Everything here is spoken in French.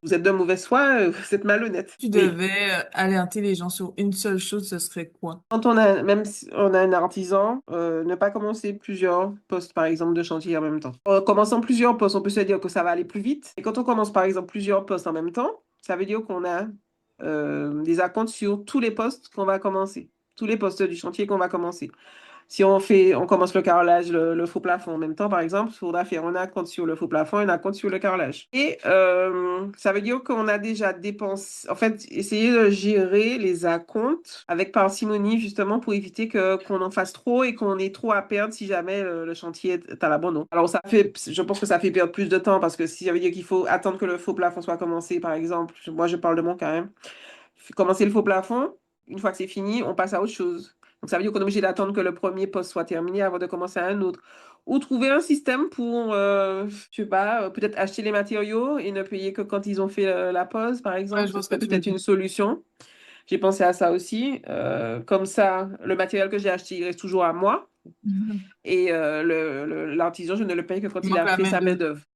Vous êtes de mauvaise foi, vous êtes malhonnête. Tu Mais devais alerter les gens sur une seule chose, ce serait quoi? quand on a, même si on a un artisan, ne pas commencer plusieurs postes, par exemple, de chantier en même temps. En commençant plusieurs postes, on peut se dire que ça va aller plus vite. Et quand on commence, par exemple, plusieurs postes en même temps, ça veut dire qu'on a des acomptes sur tous les postes qu'on va commencer, tous les postes du chantier qu'on va commencer. Si on commence le carrelage, le faux plafond en même temps, par exemple, il faudra faire un acompte sur le faux plafond et un acompte sur le carrelage. Et ça veut dire qu'on a déjà dépensé, en fait, essayer de gérer les acomptes avec parcimonie, justement, pour éviter qu'on en fasse trop et qu'on ait trop à perdre si jamais le chantier est à l'abandon. Alors, je pense que ça fait perdre plus de temps parce que si ça veut dire qu'il faut attendre que le faux plafond soit commencé, par exemple, moi, je parle de mon cas, hein. Commencer le faux plafond, une fois que c'est fini, on passe à autre chose. Donc, ça veut dire qu'on est obligé d'attendre que le premier poste soit terminé avant de commencer un autre. Ou trouver un système pour, je sais pas, peut-être acheter les matériaux et ne payer que quand ils ont fait la pause, par Ouais, exemple. je Ce vois ce que serait tu veux peut-être dire. une solution. J'ai pensé à ça aussi. Comme ça, le matériel que j'ai acheté, il reste toujours à moi. Mhm. Et l'artisan, je ne le paye que quand Il il manque a la fait sa main-d'œuvre. main-d'œuvre.